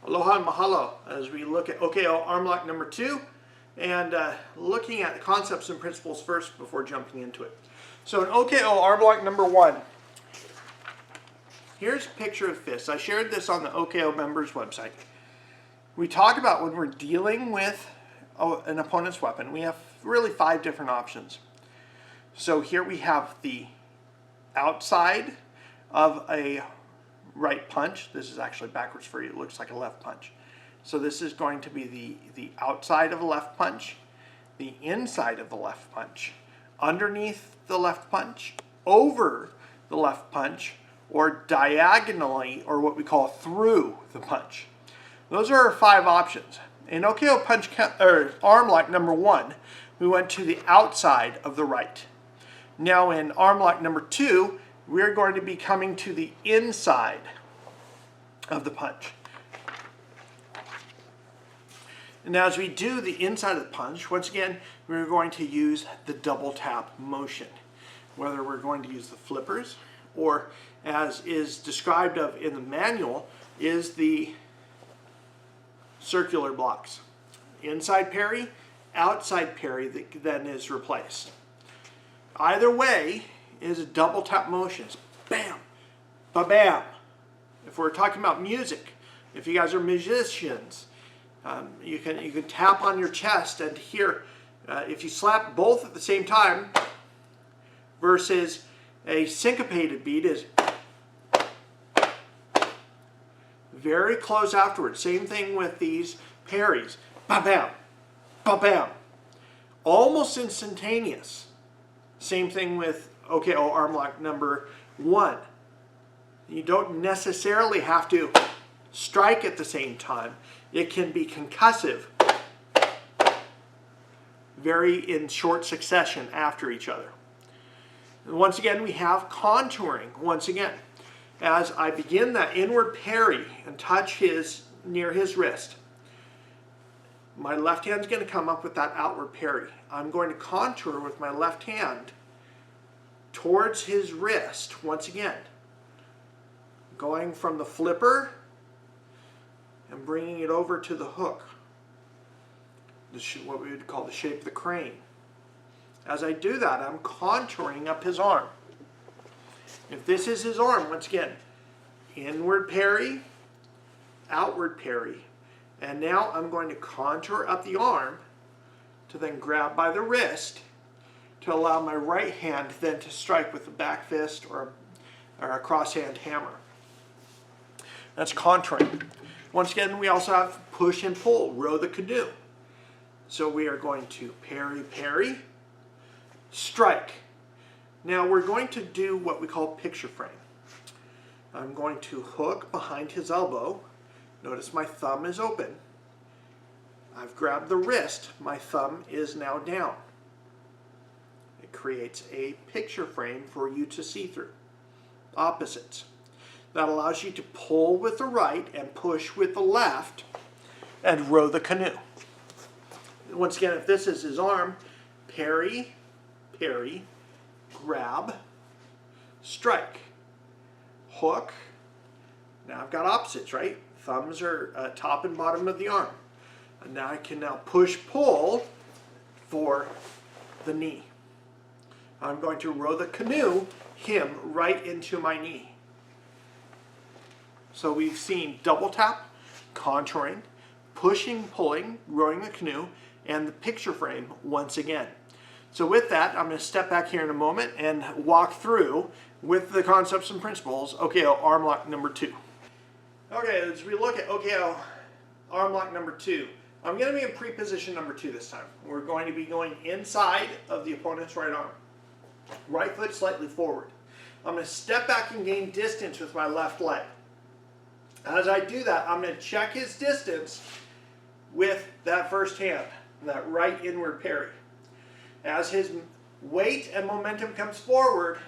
Aloha and mahalo as we look at OKO arm lock number 2 and looking at the concepts and principles first before jumping into it. So in OKO arm lock number 1, here's a picture of fists. I shared this on the OKO members website. We talk about when we're dealing with an opponent's weapon, we have really 5 different options. So here we have the outside of a right punch. This is actually backwards for you. It looks like a left punch. So this is going to be the outside of a left punch, the inside of the left punch, underneath the left punch, over the left punch, or diagonally, or what we call through the punch. Those are our 5 options. In OKO punch arm lock number 1, we went to the outside of the right. Now in arm lock number 2, we're going to be coming to the inside of the punch. And now as we do the inside of the punch, once again, we're going to use the double tap motion. Whether we're going to use the flippers or, as is described of in the manual, is the circular blocks. Inside parry, outside parry that then is replaced. Either way is a double tap motion. It's bam, ba-bam. If we're talking about music, if you guys are musicians, you can tap on your chest and hear, if you slap both at the same time versus a syncopated beat is very close afterwards. Same thing with these parries. Ba-bam, ba-bam. Almost instantaneous. Same thing with OKO arm lock number 1. You don't necessarily have to strike at the same time. It can be concussive, very in short succession after each other. And once again, we have contouring. Once again, as I begin that inward parry and touch near his wrist, my left hand's going to come up with that outward parry. I'm going to contour with my left hand towards his wrist, once again, going from the flipper and bringing it over to the hook, what we would call the shape of the crane. As I do that, I'm contouring up his arm. If this is his arm, once again, inward parry, outward parry, and now I'm going to contour up the arm to then grab by the wrist to allow my right hand then to strike with a back fist or a cross-hand hammer. That's contouring. Once again, we also have push and pull, row the canoe. So we are going to parry, parry, strike. Now we're going to do what we call picture frame. I'm going to hook behind his elbow. Notice my thumb is open. I've grabbed the wrist. My thumb is now down. It creates a picture frame for you to see through. Opposites. That allows you to pull with the right and push with the left and row the canoe. Once again, if this is his arm, parry, parry, grab, strike, hook. Now I've got opposites, right? Thumbs are top and bottom of the arm. And now I can push, pull for the knee. I'm going to row the canoe, him, right into my knee. So we've seen double tap, contouring, pushing, pulling, rowing the canoe, and the picture frame once again. So with that, I'm going to step back here in a moment and walk through with the concepts and principles OKO arm lock number 2. Okay, as we look at OKO arm lock number 2, I'm going to be in pre-position number 2 this time. We're going to be going inside of the opponent's right arm. Right foot slightly forward. I'm going to step back and gain distance with my left leg. As I do that, I'm going to check his distance with that first hand, that right inward parry. As his weight and momentum comes forward,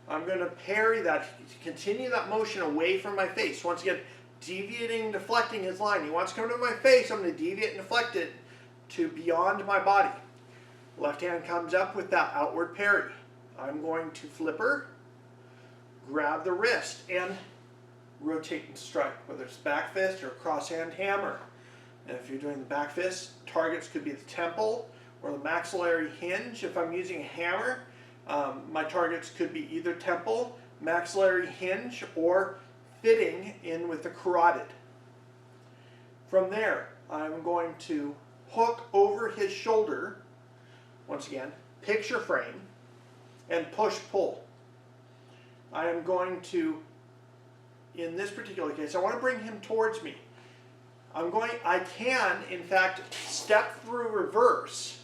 I'm going to parry that, continue that motion away from my face. Once again, deviating, deflecting his line. He wants to come to my face, I'm going to deviate and deflect it to beyond my body. Left hand comes up with that outward parry. I'm going to flipper, grab the wrist, and rotate and strike, whether it's back fist or cross-hand hammer. And if you're doing the back fist, targets could be the temple or the maxillary hinge. If I'm using a hammer, my targets could be either temple, maxillary hinge, or fitting in with the carotid. From there, I'm going to hook over his shoulder, once again, picture frame, and push-pull. I am going to, in this particular case, I want to bring him towards me. I can, in fact, step through reverse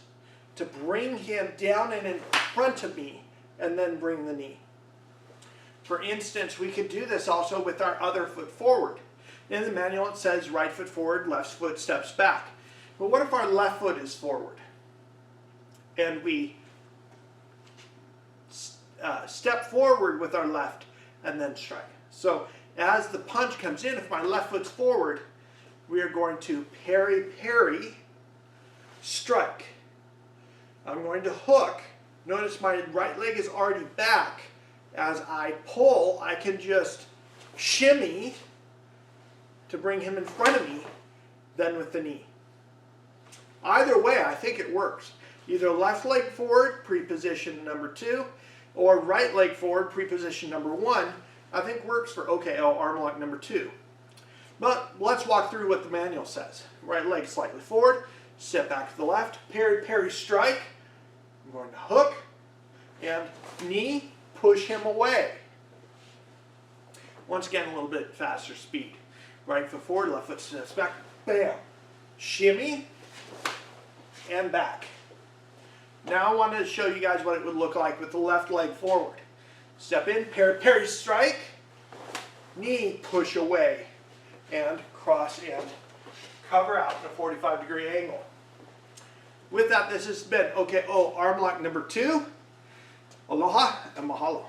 to bring him down and in front of me, and then bring the knee. For instance, we could do this also with our other foot forward. In the manual it says right foot forward, left foot steps back. But what if our left foot is forward? And we step forward with our left and then strike. So as the punch comes in, if my left foot's forward, we are going to parry, parry, strike. I'm going to hook. Notice my right leg is already back. As I pull, I can just shimmy to bring him in front of me, then with the knee. Either way, I think it works. Either left leg forward, pre-position number 2, or right leg forward, pre-position number 1, I think works for OKO arm lock number 2. But let's walk through what the manual says. Right leg slightly forward, step back to the left, parry, parry, strike. I'm going to hook, and knee, push him away. Once again, a little bit faster speed. Right foot forward, left foot steps back, bam. Shimmy, and back. Now I want to show you guys what it would look like with the left leg forward. Step in, parry, parry, strike, knee, push away, and cross and cover out in a 45-degree angle. With that, this has been OKO arm lock number 2. Aloha and mahalo.